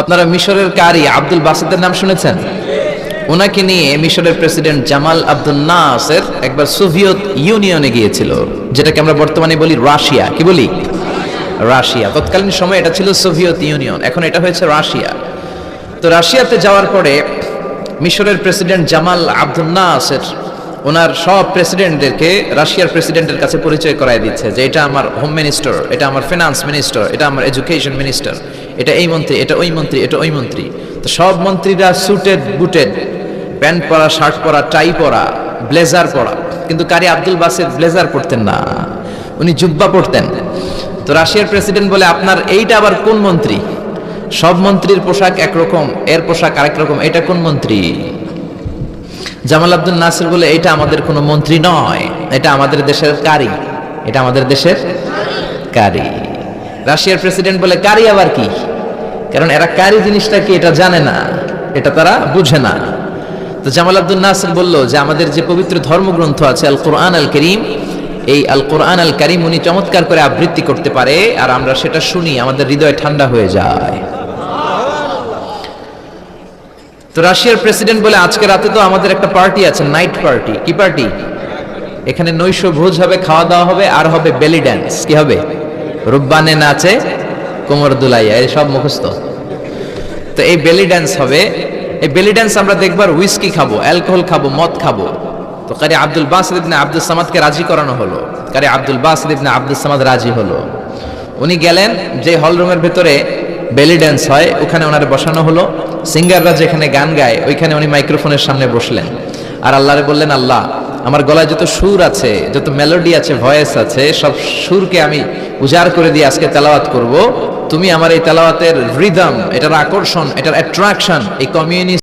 আপনারা মিশরের কারি আব্দুল বাসেতের নাম শুনেছেন? ওনাকে নিয়ে মিশরের প্রেসিডেন্ট জামাল আব্দুল নাসের একবার সোভিয়েত ইউনিয়নে গিয়েছিল, যেটাকে আমরা বর্তমানে বলি রাশিয়া। কি বলি? রাশিয়া। তৎকালীন সময় এটা ছিল সোভিয়েত ইউনিয়ন, এখন এটা হয়েছে রাশিয়া। তো রাশিয়াতে যাওয়ার পরে মিশরের প্রেসিডেন্ট জামাল আব্দুল নাসের ওনার সব প্রেসিডেন্টদেরকে রাশিয়ার প্রেসিডেন্টের কাছে পরিচয় করায় দিচ্ছে যে এটা আমার হোম মিনিস্টার, এটা আমার ফিনান্স মিনিস্টার, এটা আমার এডুকেশন মিনিস্টার, এটা এই মন্ত্রী, এটা ওই মন্ত্রী, এটা ওই মন্ত্রী। তো সব মন্ত্রীরা সুটেড বুটেড, প্যান্ট পরা, শার্ট পরা, টাই পরা, ব্লেজার পরা। কিন্তু কারি আব্দুল বাসেত ব্লেজার পরতেন না, উনি জুব্বা পরতেন। তো রাশিয়ার প্রেসিডেন্ট বলে, আপনার এইটা আবার কোন মন্ত্রী? সব মন্ত্রীর পোশাক একরকম, এর পোশাক আরেক রকম, এটা কোন মন্ত্রী? জামাল আব্দুল নাসির বলে, এটা আমাদের কোনো মন্ত্রী নয়, এটা আমাদের দেশের কারি, এটা আমাদের দেশের কারি। রাশিয়ার প্রেসিডেন্ট বলে, কারি আবার কি? কারণ এরা কারি জিনিসটা কি এটা জানে না, এটা তারা বুঝে না। তো জামাল আব্দুল নাসির বলল যে আমাদের যে পবিত্র ধর্মগ্রন্থ আছে আল কোরআন আল করিম, এই আল কোরআন আল করিম উনি চমৎকার করে আবৃত্তি করতে পারে, আর আমরা সেটা শুনি, আমাদের হৃদয় ঠান্ডা হয়ে যায়। তো রাশিয়ার প্রেসিডেন্ট বলে, আজকে রাতে তো আমাদের একটা পার্টি আছে, নাইট পার্টি। কি পার্টি? এখানে নৈশ ভোজ হবে, খাওয়া দাওয়া হবে, আর হবে বেলি ড্যান্স। কি হবে? রুব্বানে নাচে কোমর দুলাইয়া, এই সব মুখস্থ। তো এই বেলি ড্যান্স হবে, এই বেলি ড্যান্স আমরা দেখবার, উইস্কি খাবো, অ্যালকোহল খাবো, মদ খাবো। তো কারি আব্দুল বাসিত ইবনে আব্দুস সামাদকে রাজি করানো হলো। কারি আব্দুল বাসিত ইবনে আব্দুস সামাদ রাজি হলো। উনি গেলেন, যে হল রুমের ভেতরে বেলি ড্যান্স হয় ওখানে ওনারে বসানো হলো। সিঙ্গাররা যেখানে গান গায় ওইখানে উনি মাইক্রোফোনের সামনে বসলেন, আর আল্লাহরে বললেন, আল্লাহ আমার গলায় যত সুর আছে, যত মেলোডি আছে, ভয়েস আছে, সব সুরকে আমি উজাড় করে দিয়ে আজকে তেলাওয়াত করব। তুমি আমার এই তেলাওয়াতের রিদম, এটার আকর্ষণ, এটার অ্যাট্রাকশন এই কমিউনিস্ট